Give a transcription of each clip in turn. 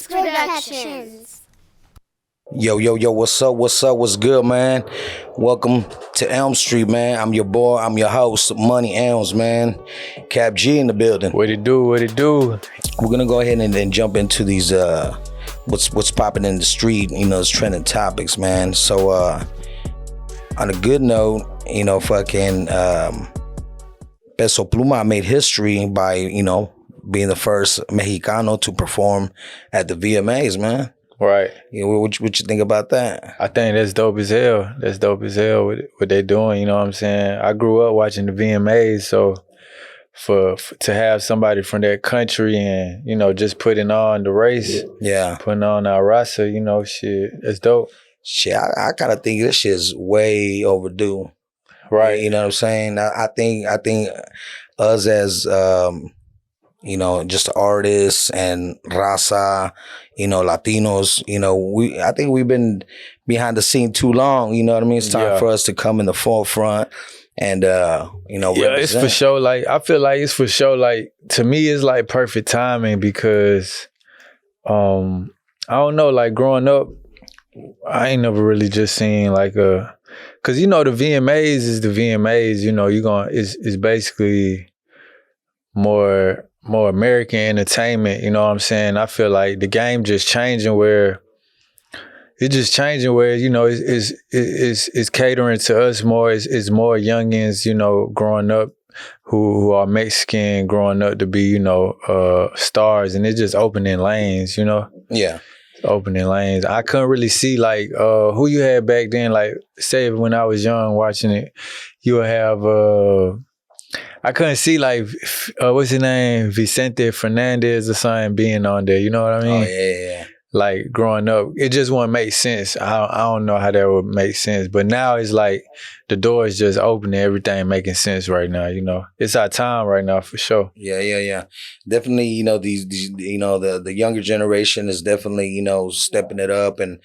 Productions. Yo, what's good, man? Welcome to Elm Street, man. I'm your boy, I'm your host, Money Elms, man. Kap G in the building. What it do? We're gonna go ahead and jump into these what's popping in the street, it's trending topics, man. So on a good note, fucking Peso Pluma made history by, being the first Mexicano to perform at the VMAs, man. Right. What you think about that? I think that's dope as hell. That's dope as hell what they doing, you know what I'm saying? I grew up watching the VMAs, so to have somebody from that country and, just putting on the race, putting on our roster, shit, that's dope. Shit, I kind of think this shit's way overdue. Right. You know what I'm saying? I think us as just artists and raza, Latinos, I think we've been behind the scene too long, you know what I mean? It's time for us to come in the forefront and, represent. It's for sure. Like, I feel like it's for sure. Like, to me, it's like perfect timing because, I don't know, like growing up, I ain't never really just seen like cause the VMAs is the VMAs, it's basically more American entertainment, you know what I'm saying? I feel like the game just changing where it's catering to us more. It's more youngins, growing up who are Mexican, growing up to be, stars, and it's just opening lanes, Yeah. Opening lanes. I couldn't really see like who you had back then. Like, say when I was young watching it, you would have I couldn't see like what's his name, Vicente Fernandez or something being on there. You know what I mean? Oh yeah. Like growing up, it just wouldn't make sense. I don't know how that would make sense. But now it's like the door is just opening, everything making sense right now. It's our time right now for sure. Yeah. Definitely, these the younger generation is definitely stepping it up, and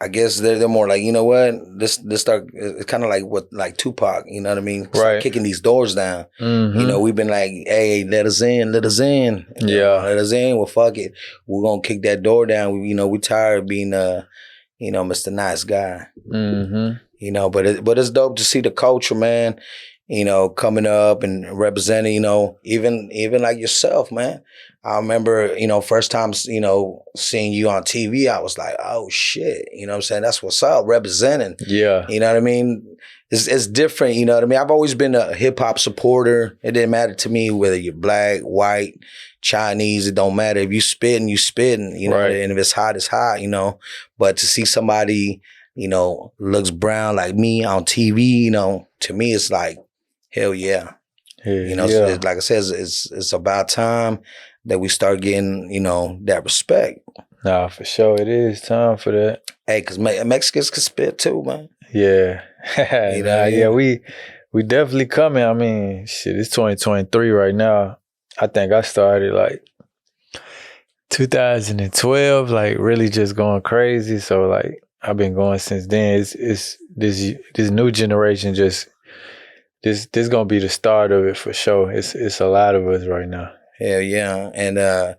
I guess they're more like, what? Let's start. It's kind of like Tupac, you know what I mean? Start Right. kicking these doors down. Mm-hmm. We've been like, hey, let us in. Yeah. Let us in. Well, fuck it. We're gonna kick that door down. We tired of being Mr. Nice Guy. Mm-hmm. But it's dope to see the culture, man. Coming up and representing. Even like yourself, man. I remember, first time, seeing you on TV, I was like, oh shit, you know what I'm saying? That's what's up, representing. Yeah. You know what I mean? It's different, you know what I mean? I've always been a hip hop supporter. It didn't matter to me whether you're black, white, Chinese, it don't matter. If you spitting, Right. And if it's hot, it's hot, But to see somebody, looks brown like me on TV, to me it's like, hell yeah. So like I said, it's about time that we start getting, that respect. Nah, for sure. It is time for that. Hey, because Mexicans can spit too, man. Yeah. We definitely coming. I mean, shit, it's 2023 right now. I think I started like 2012, like really just going crazy. So like I've been going since then. It's this new generation just this gonna be the start of it for sure. It's a lot of us right now. Hell yeah. And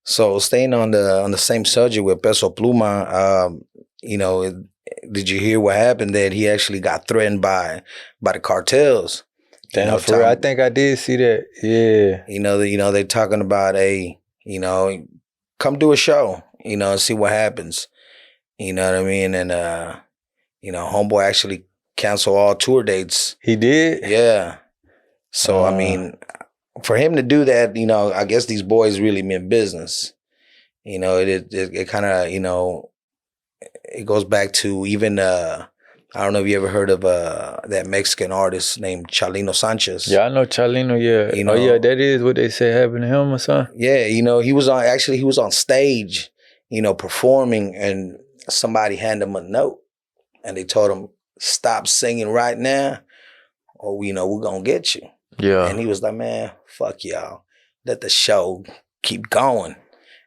so staying on the same subject with Peso Pluma, did you hear what happened, that he actually got threatened by the cartels? Damn, for real. I think I did see that. Yeah. They talking about come do a show, and see what happens. You know what I mean? And homeboy actually canceled all tour dates. He did? Yeah. So I mean, for him to do that, I guess these boys really meant business. It kind of, it goes back to even, I don't know if you ever heard of that Mexican artist named Chalino Sanchez. Yeah, I know Chalino, yeah. That is what they say happened to him or something? Yeah, he was on stage, performing, and somebody handed him a note, and they told him, stop singing right now, or we're going to get you. Yeah. And he was like, man, fuck y'all. Let the show keep going.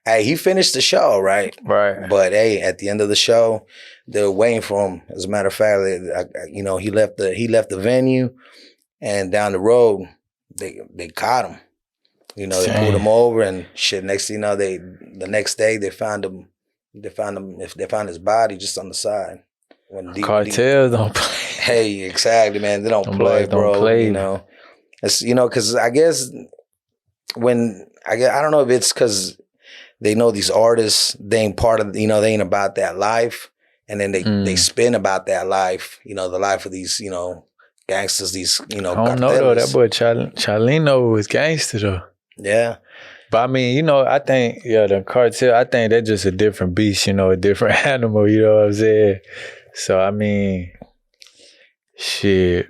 Hey, he finished the show, right? Right. But hey, at the end of the show, they were waiting for him. As a matter of fact, he left the venue, and down the road, they caught him. You know, they pulled him over and shit. Next thing you know, the next day they found him. They found his body just on the side. Cartels don't play. Hey, exactly, man. They don't play, bro. Don't play. You know, it's because I guess I don't know if it's because they know these artists, they ain't part of, they ain't about that life. And then they spin about that life, the life of these, gangsters, these, I don't know though, that boy Chalino was gangster though. Yeah. But I mean, I think, the cartel, I think that's just a different beast, a different animal, you know what I'm saying? So, I mean, shit,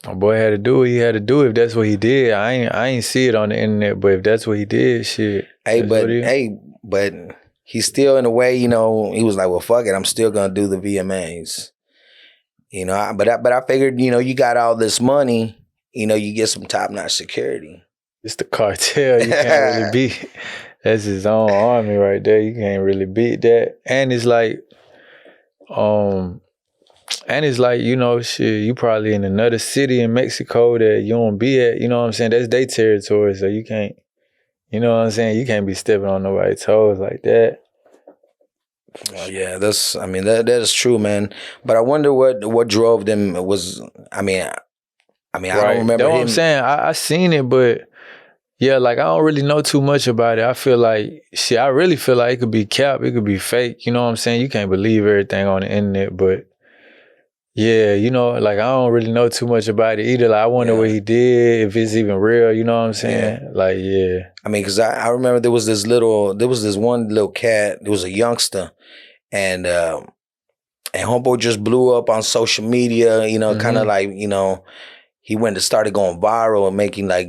my boy had to do what he had to do if that's what he did. I ain't see it on the internet, but if that's what he did, shit. But he's still, in a way, he was like, well, fuck it, I'm still gonna do the VMAs. But I figured, you got all this money, you get some top-notch security. It's the cartel, you can't really beat. That's his own army right there. You can't really beat that. And it's like, shit, you probably in another city in Mexico that you don't be at, you know what I'm saying? That's their territory, so you can't, you know what I'm saying? You can't be stepping on nobody's toes like that. Oh, yeah, that is true, man. But I wonder what drove them was, I don't remember. That's what I'm saying. I seen it, but yeah, like I don't really know too much about it. I feel like, shit, I really feel like it could be cap, it could be fake. You know what I'm saying? You can't believe everything on the internet, but yeah, like I don't really know too much about it either. Like I wonder what he did, if it's even real, you know what I'm saying? Yeah. Like, yeah. Because I remember there was this one little cat, there was a youngster, and homeboy just blew up on social media, kind of like, he started going viral and making like,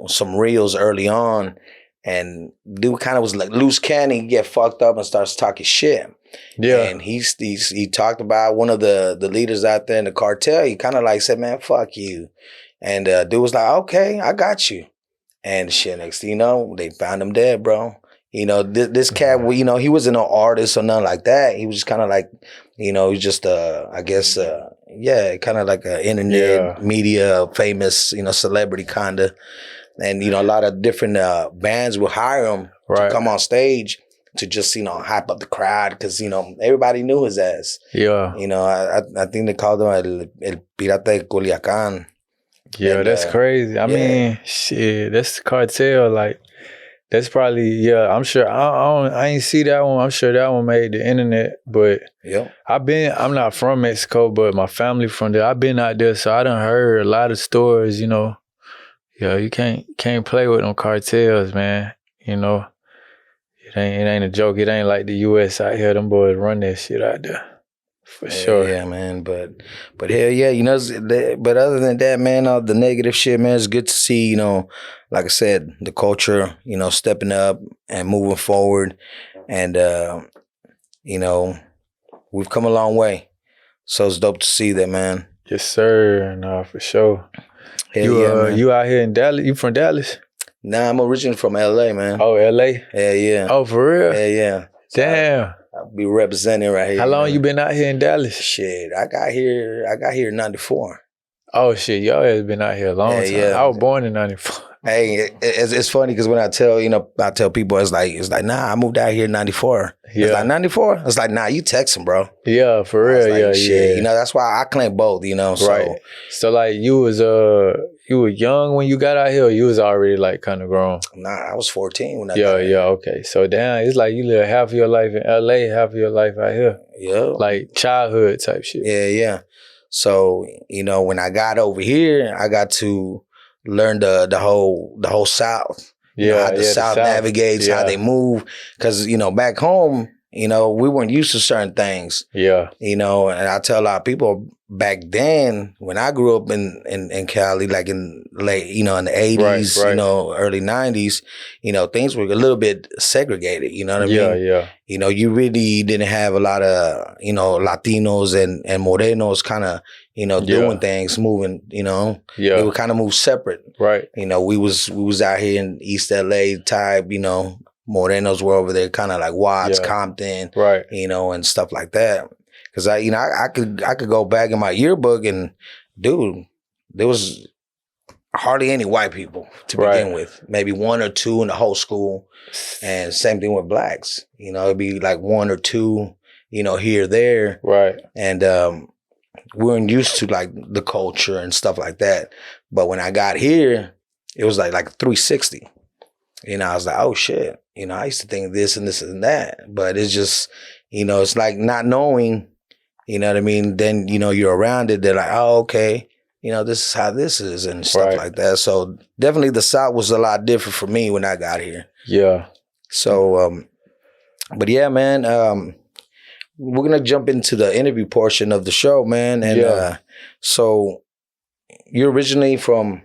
some reels early on. And dude kind of was like loose cannon, he get fucked up and starts talking shit. Yeah. And he talked about one of the leaders out there in the cartel. He kind of like said, man, fuck you. And dude was like, okay, I got you. And shit, next thing you know, they found him dead, bro. This cat, he wasn't an artist or nothing like that. He was just kind of like, he was just, I guess, kind of like an internet media famous, celebrity kind of. And, a lot of different bands will hire him to come on stage to just, hype up the crowd because, everybody knew his ass. Yeah. I think they called him El Pirata de Culiacán. Yeah, and, that's crazy. I mean, shit, that's the cartel. Like, that's probably, I'm sure, I ain't see that one. I'm sure that one made the internet, but I'm not from Mexico, but my family from there. I've been out there, so I done heard a lot of stories, Yeah, you can't play with them cartels, man. It ain't a joke. It ain't like the U.S. out here. Them boys run that shit out there. For sure. Yeah, man. But hell yeah, but other than that, man, all the negative shit, man, it's good to see, like I said, the culture, stepping up and moving forward. And, we've come a long way. So it's dope to see that, man. Yes, sir. No, for sure. Hell you out here in Dallas? You from Dallas? Nah, I'm originally from LA, man. Oh, LA? Yeah. Oh, for real? Yeah. So damn. I'll be representing right here. How long you been out here in Dallas? Shit, I got here in 94. Oh shit, y'all has been out here a long time. I was born in 94. Hey, it's funny because when I tell people, it's like, nah, I moved out here in 94. Yeah. It's like, 94? It's like, nah, you Texan, bro. Yeah, for real, like, shit. That's why I claim both, so. Right. So, like, you were young when you got out here, or you was already, like, kind of grown? Nah, I was 14 when I got out here. Yeah, okay. So, damn, it's like you live half of your life in L.A., half of your life out here. Yeah. Like, childhood type shit. Yeah. So, when I got over here, I got to learn the whole South. How the South navigates, how they move. Because, back home, we weren't used to certain things. Yeah. And I tell a lot of people back then, when I grew up in Cali, like in late, in the 80s, right. Early 90s, things were a little bit segregated, you know what I mean? Yeah. You really didn't have a lot of, Latinos and Morenos kind of, doing things, moving, they would kind of move separate. Right. We was out here in East LA type, Morenos were over there kind of like Watts, Compton, right. And stuff like that. Cause I could go back in my yearbook and dude, there was hardly any white people to begin with. Maybe one or two in the whole school. And same thing with blacks. You know, it'd be like one or two, you know, here or there. Right. And we weren't used to like the culture and stuff like that. But when I got here, it was like 360. You know, I was like, oh shit. You know, I used to think this and this and that. But it's just, you know, it's like not knowing, you know what I mean? Then, you know, you're around it. They're like, oh, okay. You know, this is how this is and stuff like that. So definitely the South was a lot different for me when I got here. Yeah. So, but yeah, man, we're going to jump into the interview portion of the show, man. And so you're originally from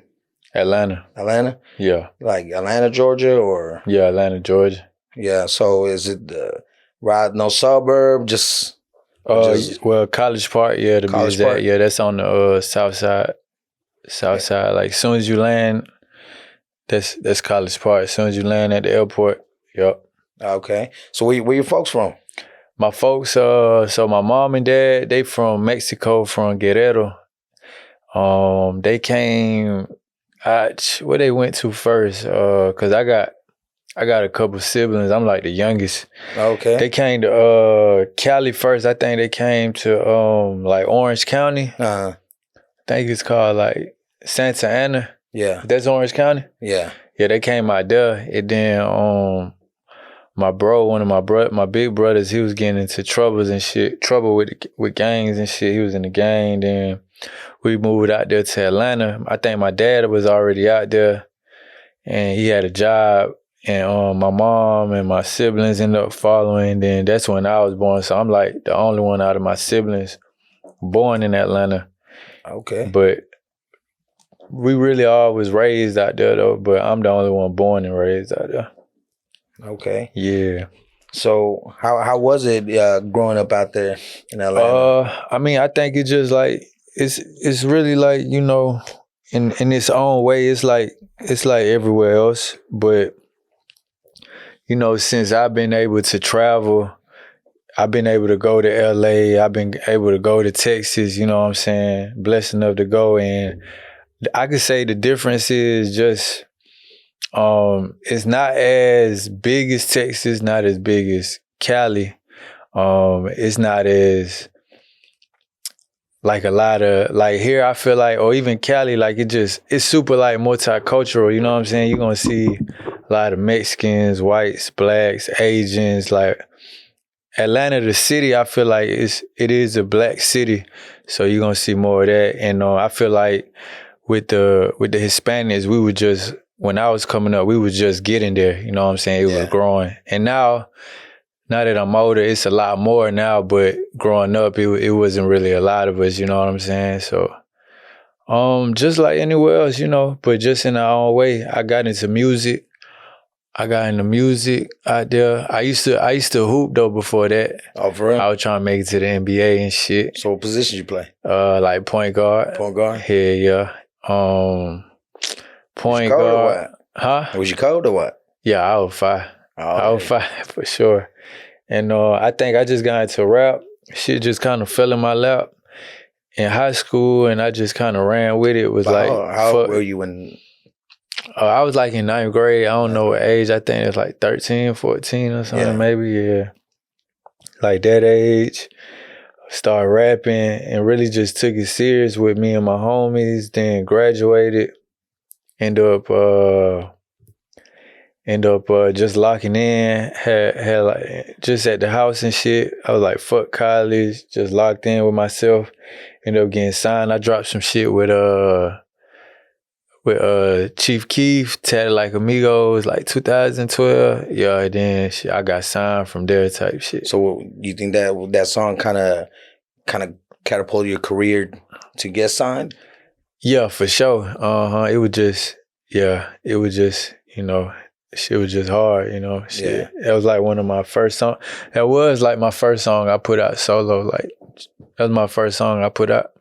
Atlanta. Atlanta? Yeah. Like Atlanta, Georgia, or? Yeah, Atlanta, Georgia. Yeah. So is it no suburb, just well, College Park, yeah, to be exact. Yeah, that's on the south side. South side. Like as soon as you land, that's College Park. As soon as you land at the airport, yep. Okay. So where your folks from? My folks, so my mom and dad, they from Mexico, from Guerrero. They came where they went to first, cause I got a couple siblings. I'm like the youngest. Okay. They came to Cali first. I think they came to like Orange County. Uh-huh. I think it's called like Santa Ana. Yeah. That's Orange County? Yeah. Yeah, they came out there. And then my bro, one of my big brothers, he was getting into trouble with gangs and shit. He was in the gang. Then we moved out there to Atlanta. I think my dad was already out there and he had a job. And my mom and my siblings ended up following. Then that's when I was born. So I'm like the only one out of my siblings born in Atlanta. Okay. But we really all was raised out there though. But I'm the only one born and raised out there. Okay. Yeah. So how was it growing up out there in Atlanta? I mean, I think it's just like it's really like, you know, in its own way, it's like everywhere else, but you know, since I've been able to travel, I've been able to go to LA, I've been able to go to Texas, you know what I'm saying? Blessed enough to go. And I could say the difference is just, it's not as big as Texas, not as big as Cali. It's not as, like a lot of, like here I feel like, or even Cali, like it's super like multicultural, you know what I'm saying? You're gonna see a lot of Mexicans, whites, blacks, Asians. Like Atlanta, the city, I feel like it is a black city, so you're gonna see more of that. And I feel like with the Hispanics, we were just, when I was coming up, we was just getting there. You know what I'm saying? It was growing, and now that I'm older, it's a lot more now. But growing up, it wasn't really a lot of us. You know what I'm saying? So. Just like anywhere else, you know, but just in our own way. I got into music. out there. I used to hoop though before that. Oh, for real? I was trying to make it to the NBA and shit. So what position you play? Like point guard. Point guard? Yeah. Point guard. Or what? Huh? Was you cold or what? Yeah, I was fire. Oh, I was fire for sure. And I think I just got into rap. Shit just kind of fell in my lap in high school, and I just kind of ran with it. It was but like, how old were you when? I was like in 9th grade. I don't know what age. I think it's like 13, 14 or something, maybe. Yeah, like that age. Started rapping and really just took it serious with me and my homies. Then graduated. End up just locking in. Had like just at the house and shit. I was like, fuck college. Just locked in with myself. Ended up getting signed. I dropped some shit with Chief Keef, Tatted Like Amigos, like 2012. Yeah, and then shit, I got signed from there type shit. So you think that song kind of catapulted your career to get signed? Yeah, for sure. It was just, you know, shit was just hard, you know. Shit. Yeah. That was like one of my first songs. That was like my first song I put out solo. Like that was my first song I put out.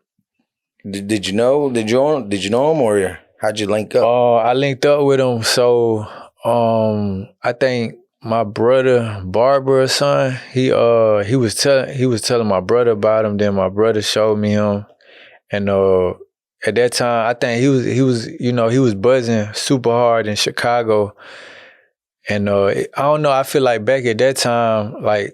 Did you know him, or how'd you link up? I linked up with him. So I think my brother Barbara's son, he was telling my brother about him. Then my brother showed me him, and at that time, I think he was buzzing super hard in Chicago. And I don't know, I feel like back at that time, like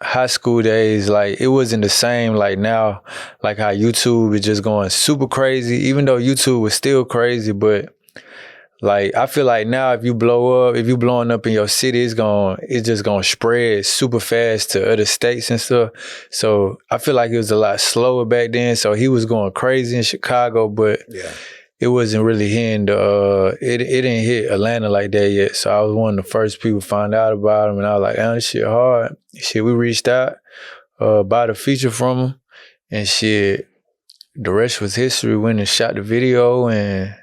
high school days, like it wasn't the same like now, like how YouTube is just going super crazy, even though YouTube was still crazy, but like I feel like now if you blowing up in your city, it's just gonna spread super fast to other states and stuff. So I feel like it was a lot slower back then. So he was going crazy in Chicago, but it wasn't really hitting it didn't hit Atlanta like that yet. So I was one of the first people to find out about him, and I was like, this shit hard. Shit, we reached out, bought a feature from him, and shit, the rest was history. Went and shot the video, and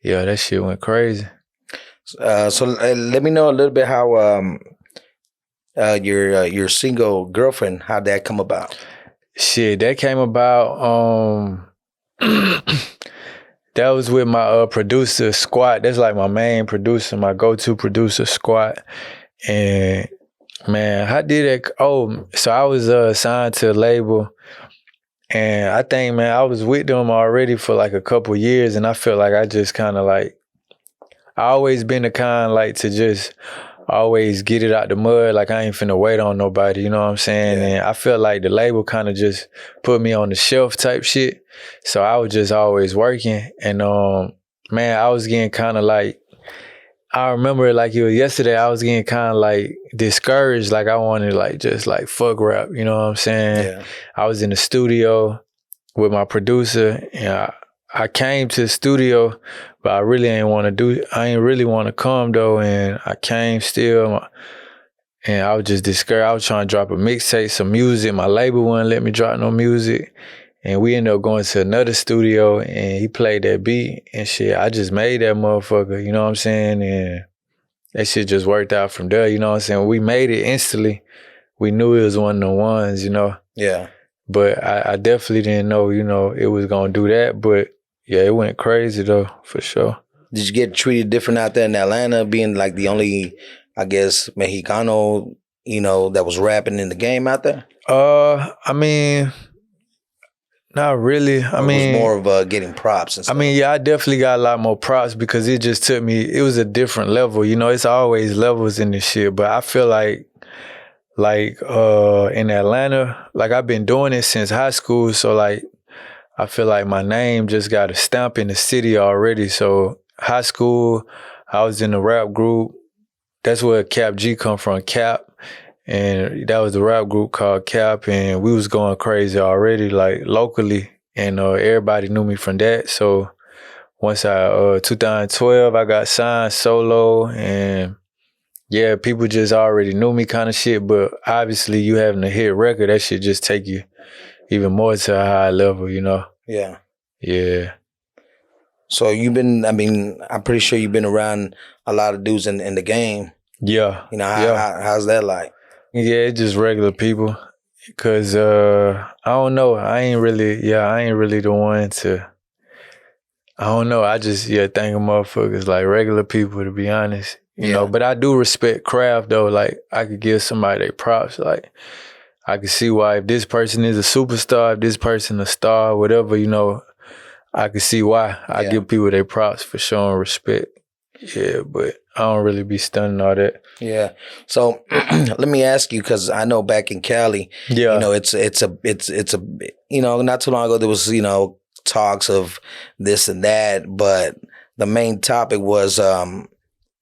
yeah, that shit went crazy. So let me know a little bit how your single girlfriend, how'd that come about? Shit, that came about. That was with my producer Squat. That's like my main producer, my go-to producer Squat. And man, how did it? Oh, so I was signed to a label. And I think, man, I was with them already for like a couple years, and I felt like I just kind of like, I always been the kind like to just always get it out the mud, like I ain't finna wait on nobody, you know what I'm saying? Yeah. And I felt like the label kind of just put me on the shelf type shit. So I was just always working, and man, I was getting kind of like, I remember like it was yesterday, I was getting kind of like discouraged. Like I wanted like just like fuck rap, you know what I'm saying? Yeah. I was in the studio with my producer, and I came to the studio, but I ain't really want to come though. And I came still, and I was just discouraged. I was trying to drop a mixtape, some music. My label wouldn't let me drop no music. And we ended up going to another studio, and he played that beat and shit. I just made that motherfucker, you know what I'm saying? And that shit just worked out from there, you know what I'm saying? We made it instantly. We knew it was one of the ones, you know? Yeah. But I definitely didn't know, you know, it was going to do that. But yeah, it went crazy though, for sure. Did you get treated different out there in Atlanta, being like the only, I guess, Mexicano, you know, that was rapping in the game out there? I mean, not really. I mean, it was more of getting props and stuff. I mean, yeah, I definitely got a lot more props because it just took me, it was a different level. You know, it's always levels in this shit. But I feel like in Atlanta, like I've been doing it since high school. So like, I feel like my name just got a stamp in the city already. So high school, I was in a rap group. That's where Kap G come from, Kap. And that was the rap group called Kap, and we was going crazy already, like locally, and everybody knew me from that. So once 2012, I got signed solo, and yeah, people just already knew me kind of shit, but obviously you having a hit record, that shit just take you even more to a high level, you know? Yeah. Yeah. So I'm pretty sure you've been around a lot of dudes in the game. Yeah. You know, how's that like? Yeah, it's just regular people. Cause I don't know. I ain't really the one to, I don't know. I just think of motherfuckers like regular people, to be honest. You know, but I do respect craft though. Like I could give somebody their props. Like I could see why if this person is a superstar, if this person a star, whatever, you know, I could see why. I give people their props for showing respect. Yeah, but I don't really be stunning all that. Yeah. So let me ask you, because I know back in Cali, you know, it's a you know, not too long ago there was, you know, talks of this and that, but the main topic was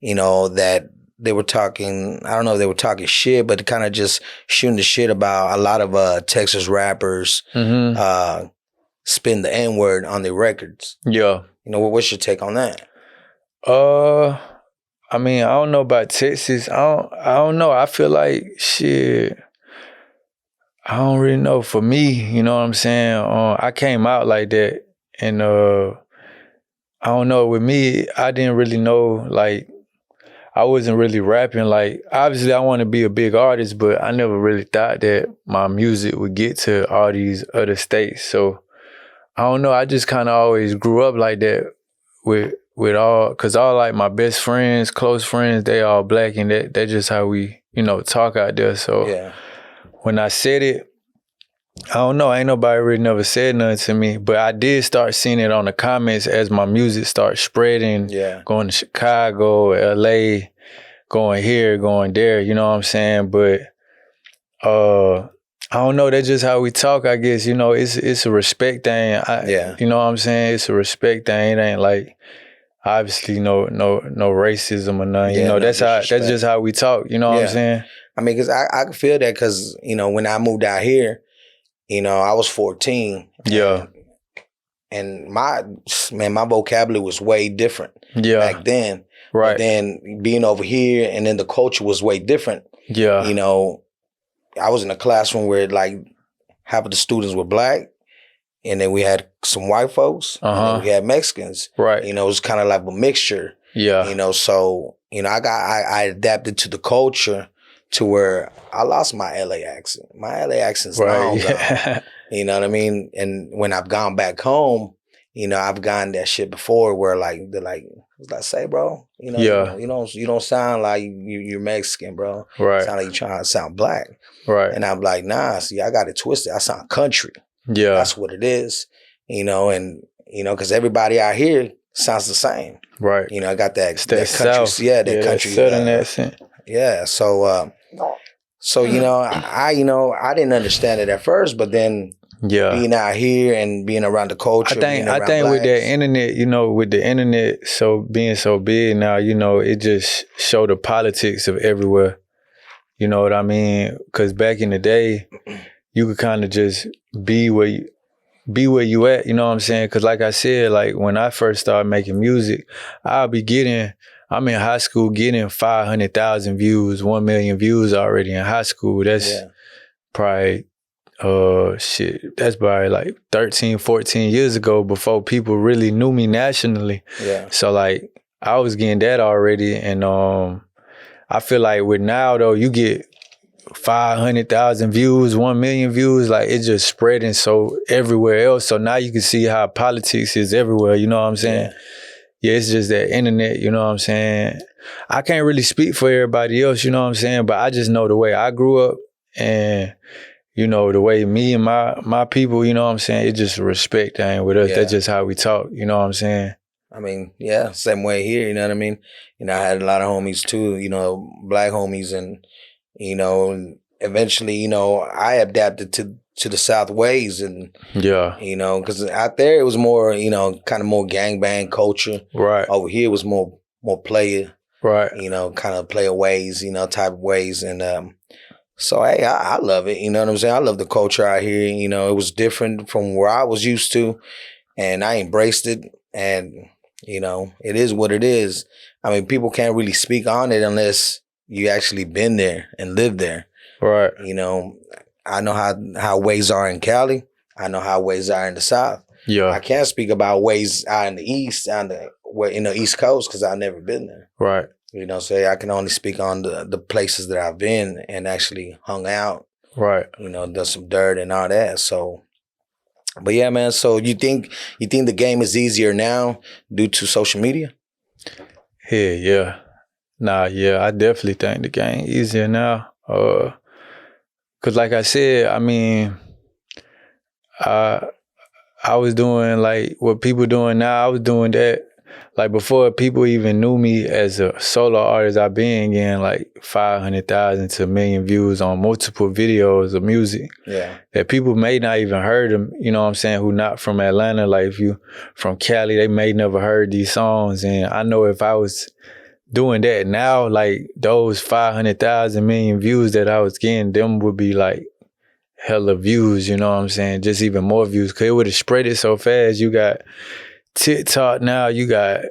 you know, that they were talking, I don't know if they were talking shit, but kind of just shooting the shit about a lot of Texas rappers spin the N-word on their records. Yeah. You know, what's your take on that? I mean, I don't know about Texas. I don't know. I feel like shit. I don't really know. For me, you know what I'm saying? I came out like that, and I don't know. With me, I didn't really know. Like, I wasn't really rapping. Like, obviously, I want to be a big artist, but I never really thought that my music would get to all these other states. So I don't know. I just kind of always grew up like that with all, cause all like my best friends, close friends, they all black, and that's just how we, you know, talk out there. So when I said it, I don't know. Ain't nobody really never said nothing to me, but I did start seeing it on the comments as my music starts spreading. Yeah. Going to Chicago, LA, going here, going there. You know what I'm saying? But I don't know. That's just how we talk. I guess it's a respect thing. Yeah. You know what I'm saying? It's a respect thing. It ain't like obviously no racism or nothing. Yeah, no that's just how we talk. You know what I'm saying? I mean, because I can feel that because, when I moved out here, I was 14. Yeah. And my vocabulary was way different back then. Right. But then being over here and then the culture was way different. Yeah. I was in a classroom where like half of the students were black. And then we had some white folks. And then we had Mexicans. Right. It was kind of like a mixture. Yeah. So, I adapted to the culture to where I lost my LA accent. My LA accent's long gone. You know what I mean? And when I've gone back home, I've gotten that shit before where like they're like, what's that say, bro? You don't sound like you're Mexican, bro. Right. You sound like you're trying to sound black. Right. And I'm like, nah, see, I got it twisted. I sound country. Yeah. That's what it is. Because everybody out here sounds the same. Right. I got that country. South. Yeah, that country. Southern accent. Yeah. So I didn't understand it at first, but then being out here and being around the culture. I think with that internet, with the internet being so big now, it just showed the politics of everywhere. You know what I mean? Because back in the day, you could kind of just be where you at. You know what I'm saying? Because like I said, like when I first started making music, I'm in high school getting 500,000 views, 1 million views already in high school. That's probably, that's probably like 13, 14 years ago before people really knew me nationally. Yeah. So like I was getting that already. And I feel like with now though, you get 500,000 views, 1 million views, like it's just spreading so everywhere else. So now you can see how politics is everywhere. You know what I'm saying? Yeah, it's just that internet, you know what I'm saying? I can't really speak for everybody else, you know what I'm saying? But I just know the way I grew up and, the way me and my people, you know what I'm saying? It's just a respect thing with us. Yeah. That's just how we talk, you know what I'm saying? I mean, yeah, same way here, you know what I mean? I had a lot of homies too, black homies and, eventually, I adapted to the South ways and, because out there it was more, kind of more gangbang culture. Right. Over here it was more player. Right. Kind of player ways, type of ways. And so, hey, I love it. You know what I'm saying? I love the culture out here. It was different from where I was used to and I embraced it. And, it is what it is. I mean, people can't really speak on it unless you actually been there and lived there. Right. I know how ways are in Cali. I know how ways are in the South. Yeah. I can't speak about ways out in the East, in the East Coast, because I've never been there. Right. So I can only speak on the places that I've been and actually hung out. Right. Done some dirt and all that. So, but yeah, man. So you think the game is easier now due to social media? Yeah. Nah, yeah, I definitely think the game easier now. Cause like I said, I mean, I was doing like what people doing now. I was doing that like before people even knew me as a solo artist. I've been getting like 500,000 to 1 million views on multiple videos of music. Yeah, that people may not even heard them. You know what I'm saying? Who not from Atlanta? Like if you from Cali, they may never heard these songs. And I know if I was doing that now, like those 500,000 million views that I was getting, them would be like hella views, you know what I'm saying? Just even more views, cause it would have spread it so fast. You got TikTok now, you got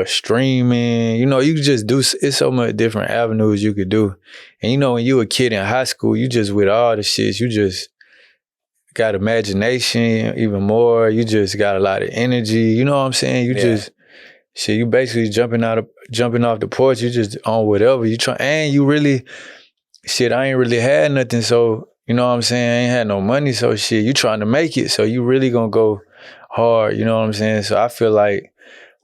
streaming, you could just do, it's so much different avenues you could do. And when you a kid in high school, you just with all the shits, you just got imagination even more, you just got a lot of energy, you know what I'm saying? You just, shit, you basically jumping off the porch, you just on whatever you try, and you really, shit, I ain't really had nothing, so, you know what I'm saying, I ain't had no money, so shit, you trying to make it, so you really gonna go hard, you know what I'm saying? So I feel like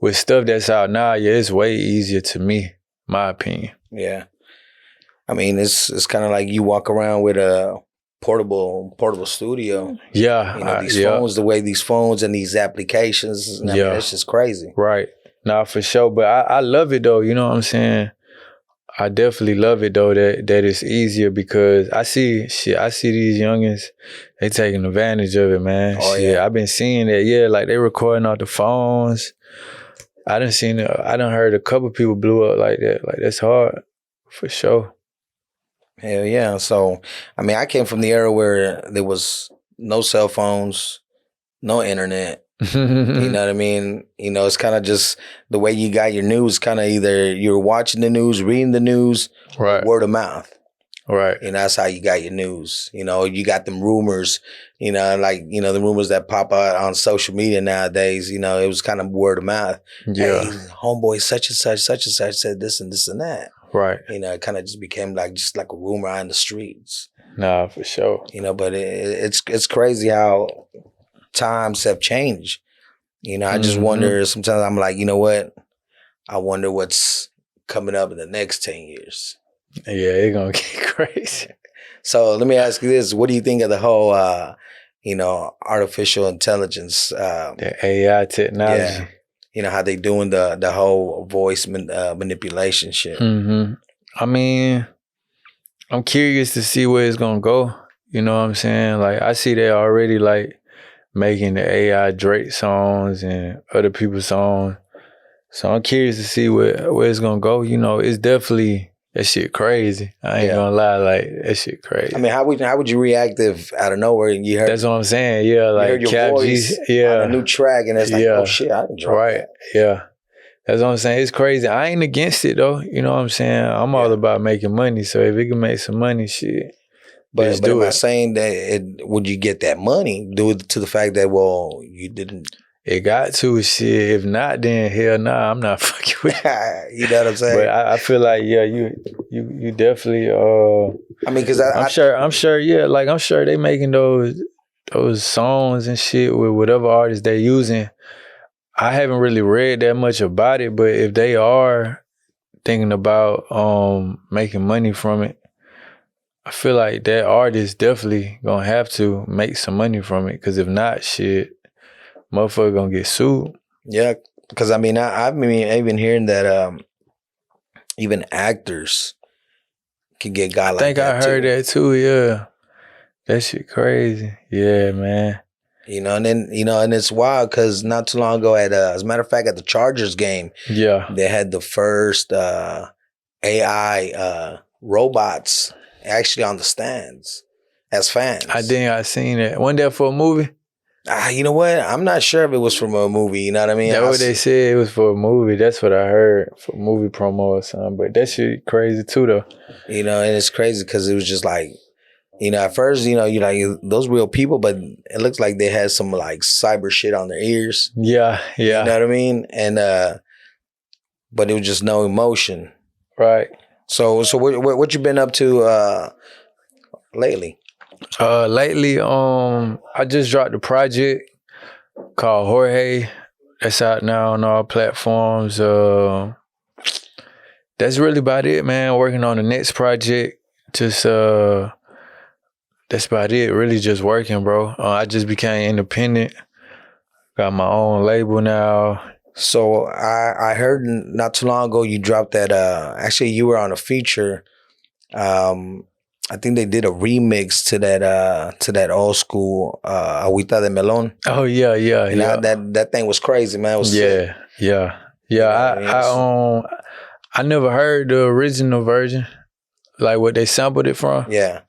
with stuff that's out now, yeah, it's way easier to me, my opinion. Yeah. I mean, it's kind of like you walk around with a portable studio. Yeah, You know, these phones, the way these phones and these applications, I mean, that's just crazy. Right. Nah, for sure. But I love it though, you know what I'm saying? I definitely love it though that it's easier because I see these youngins, they taking advantage of it, man. Oh, yeah. I've been seeing that, like they recording off the phones. I done heard a couple people blew up like that. Like that's hard, for sure. Hell yeah. So, I mean, I came from the era where there was no cell phones, no internet. You know what I mean? You know, it's kind of just the way you got your news, kind of either you're watching the news, reading the news, right, word of mouth. Right. You know, that's how you got your news. You know, you got them rumors, you know, like, you know, the rumors that pop out on social media nowadays, you know, it was kind of word of mouth. Yeah. Hey, homeboy such and such said this and this and that. Right. You know, it kind of just became like a rumor on the streets. Nah, for sure. You know, but it's crazy how times have changed. You know, I just wonder, sometimes I'm like, you know what? I wonder what's coming up in the next 10 years. Yeah, it's going to get crazy. So let me ask you this. What do you think of the whole, you know, artificial intelligence? The AI technology. Yeah. You know, how they doing the whole voice manipulation shit. I mean, I'm curious to see where it's going to go. You know what I'm saying? Like, I see they already, like, making the AI Drake songs and other people's songs. So I'm curious to see where it's going to go. You know, it's definitely, that shit crazy. I ain't gonna lie, like, that shit crazy. I mean, how would you react if out of nowhere you heard... That's what I'm saying, yeah. Like, you heard your Kap voice on a new track and it's like, oh shit, I can drop that. Yeah. That's what I'm saying. It's crazy. I ain't against it, though. You know what I'm saying? I'm all about making money. So if it can make some money, shit. But am I saying that would you get that money due to the fact that, well, you didn't... It got to, shit. If not, then hell nah, I'm not fucking with it. You know what I'm saying? But I feel like, yeah, you definitely, I mean, because I'm sure, yeah, like, I'm sure they making those songs and shit with whatever artist they using. I haven't really read that much about it, but if they are thinking about making money from it, I feel like that artist definitely gonna have to make some money from it. Because if not, shit, motherfucker gonna get sued. Yeah, because I mean, I've been hearing that even actors can get got like that. I think I heard that too. Yeah, that shit crazy. Yeah, man. You know, and then and it's wild because not too long ago, as a matter of fact, at the Chargers game, they had the first AI robots actually on the stands as fans. I seen that. Wasn't that for a movie? You know what? I'm not sure if it was from a movie. You know what I mean? That's what they said. It was for a movie. That's what I heard, for movie promo or something. But that shit crazy too, though. You know, and it's crazy because it was just like, you know, at first, you know, you're like, those real people, but it looks like they had some like cyber shit on their ears. Yeah. You know what I mean? And but it was just no emotion. Right. So what you been up to lately? Lately, I just dropped a project called Jorge. That's out now on all platforms. That's really about it, man. Working on the next project. Just that's about it. Really just working, bro. I just became independent. Got my own label now. So I heard not too long ago you dropped that. Actually, you were on a feature. I think they did a remix to that old school Agüita de Melón. Oh yeah. And that thing was crazy, man. It was sick. Yeah. I never heard the original version, like what they sampled it from. Yeah.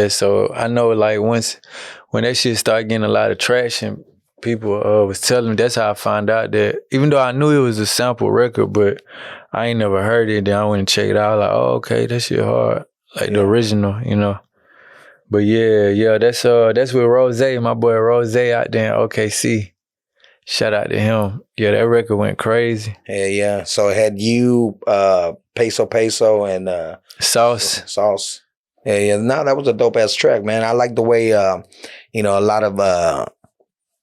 So I know, like, when that shit started getting a lot of traction, people was telling me. That's how I found out that, even though I knew it was a sample record, but I ain't never heard it. Then I went and checked it out. Like, oh, okay, that shit hard. Like the original, you know. But yeah, that's with Rose, my boy Rose out there in OKC. Shout out to him. Yeah, that record went crazy. Yeah. So it had you, Peso, and Sauce. Yeah. No, that was a dope ass track, man. I like the way a lot of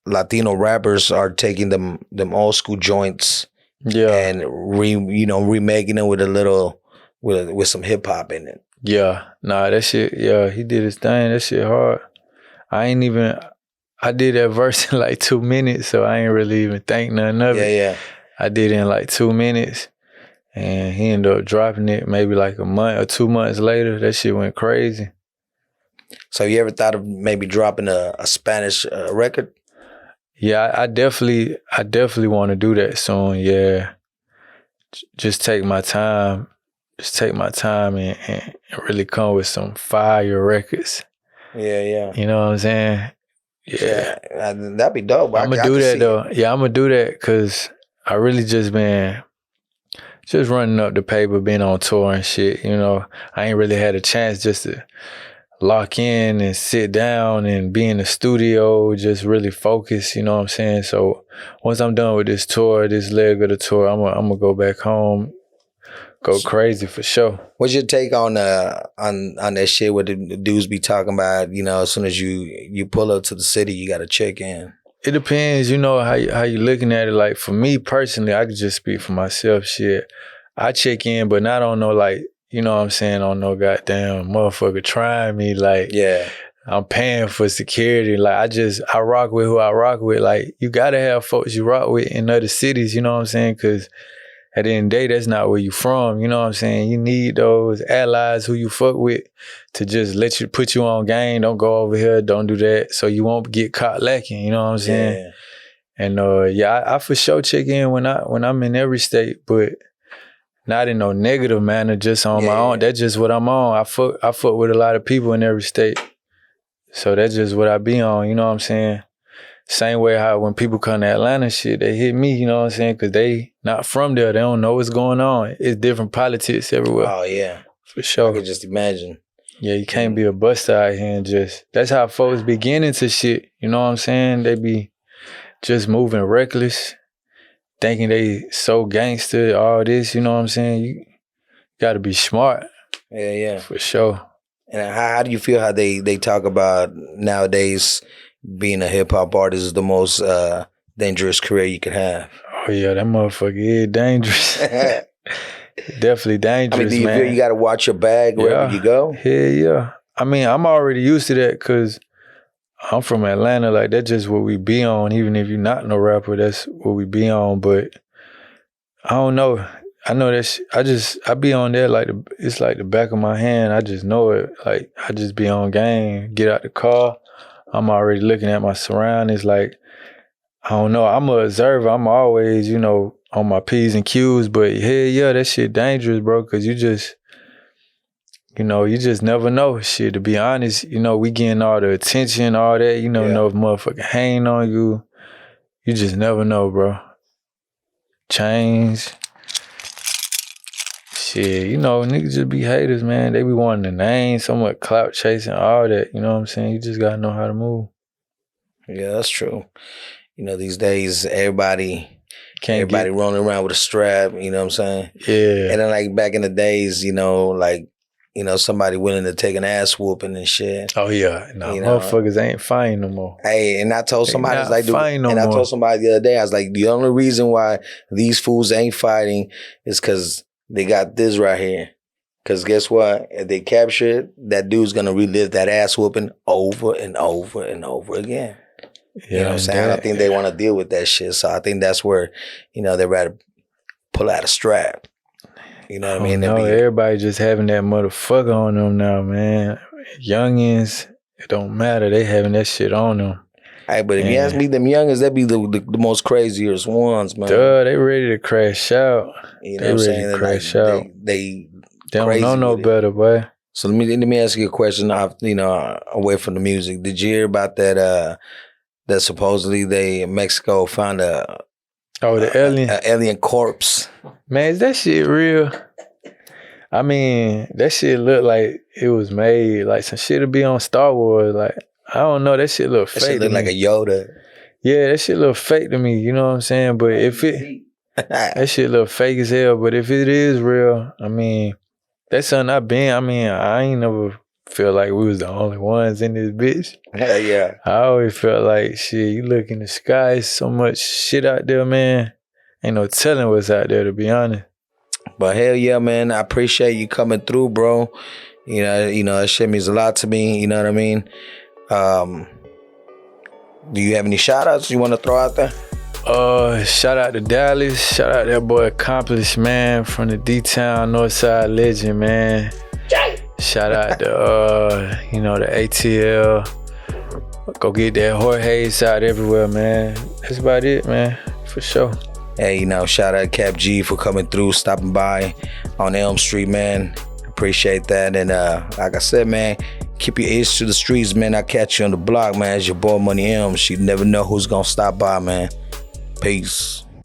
Latino rappers are taking them old school joints, and remaking them with a little with some hip hop in it. Yeah, nah, that shit, yeah, he did his thing. That shit hard. I did that verse in like 2 minutes, so I ain't really even think nothing of it. Yeah. I did it in like 2 minutes, and he ended up dropping it maybe like a month or 2 months later. That shit went crazy. So you ever thought of maybe dropping a Spanish record? Yeah, I definitely want to do that soon. Yeah, just take my time. Just take my time and really come with some fire records. Yeah. You know what I'm saying? Yeah. That'd be dope. I'm gonna do that though. Yeah, I'm gonna do that because I really just been just running up the paper, being on tour and shit. You know, I ain't really had a chance just to lock in and sit down and be in the studio, just really focus. You know what I'm saying? So once I'm done with this tour, this leg of the tour, I'm gonna go back home. Go crazy for sure. What's your take on that shit? What the dudes be talking about? You know, as soon as you pull up to the city, you got to check in. It depends, you know, how you looking at it. Like for me personally, I could just speak for myself. Shit, I check in, but not on no like, you know what I'm saying, on no goddamn motherfucker trying me. Like, yeah, I'm paying for security. Like I rock with who I rock with. Like you gotta have folks you rock with in other cities. You know what I'm saying? Because at the end of the day, that's not where you from. You know what I'm saying? You need those allies who you fuck with to just put you on game. Don't go over here. Don't do that. So you won't get caught lacking. You know what I'm saying? Yeah. And I for sure check in when I'm in every state, but not in no negative manner, just on my own. That's just what I'm on. I fuck with a lot of people in every state. So that's just what I be on. You know what I'm saying? Same way how when people come to Atlanta, shit, they hit me, you know what I'm saying? Because they not from there. They don't know what's going on. It's different politics everywhere. Oh, yeah. For sure. I could just imagine. Yeah, you can't be a buster out here and just... That's how folks be getting into shit. You know what I'm saying? They be just moving reckless, thinking they so gangster, all this, you know what I'm saying? You got to be smart. Yeah. For sure. And how do you feel how they talk about nowadays... being a hip-hop artist is the most dangerous career you could have? Oh, yeah, that motherfucker is dangerous. Definitely dangerous, I mean, do you feel you got to watch your bag wherever you go? Hell yeah. I mean, I'm already used to that because I'm from Atlanta. Like, that's just what we be on. Even if you're not no rapper, that's what we be on. But I don't know. I know that I be on there like it's like the back of my hand. I just know it. Like, I just be on game, get out the car. I'm already looking at my surroundings. Like, I don't know. I'm an observer. I'm always, you know, on my P's and Q's. But hell yeah, that shit dangerous, bro. Because you just never know. Shit, to be honest, you know, we getting all the attention, all that. You never know if motherfucker hanging on you. You just never know, bro. Chains. Shit, you know, niggas just be haters, man. They be wanting the name, somewhat clout chasing, all that. You know what I'm saying? You just gotta know how to move. Yeah, that's true. You know, these days, everybody rolling around with a strap, you know what I'm saying? Yeah. And then, like, back in the days, you know, like, you know, somebody willing to take an ass whooping and shit. Oh, yeah. No, motherfuckers ain't fine no more. Hey, and I told somebody, I was like, I told somebody the other day, I was like, the only reason why these fools ain't fighting is because they got this right here. Because guess what? If they capture it, that dude's going to relive that ass whooping over and over and over again. Yeah, you know what I'm saying? I don't think they want to deal with that shit. So I think that's where, you know, they'd rather pull out a strap. You know what I mean? No, everybody just having that motherfucker on them now, man. Youngins, it don't matter. They having that shit on them. Hey, but if you ask me, them youngins, they be the most craziest ones, man. Duh, they ready to crash out. You know what I'm saying? They crash out. They don't know no better, boy. So let me ask you a question. Away from the music, did you hear about that? That supposedly Mexico found the alien corpse. Man, is that shit real? I mean, that shit look like it was made like some shit to be on Star Wars. Like, I don't know, that shit look fake. That shit look like a Yoda. Yeah, that shit look fake to me. You know what I'm saying? But if that shit look fake as hell. But if it is real, I mean, that's something I ain't never feel like we was the only ones in this bitch. Hell yeah. I always felt like, shit, you look in the sky, so much shit out there, man. Ain't no telling what's out there, to be honest. But hell yeah, man, I appreciate you coming through, bro. That shit means a lot to me. You know what I mean? Do you have any shout outs you want to throw out there? Shout out to Dallas. Shout out that boy Accomplished, man, from the D-Town Northside legend, man. Shout out to the ATL. Go get that Jorge's out everywhere, man. That's about it, man, for sure. Hey, shout out Kap G for coming through, stopping by on Elm Street, man. Appreciate that. And like I said, man, keep your ears to the streets, man. I'll catch you on the block, man. It's your boy Money Elms. You never know who's gonna stop by, man. Peace.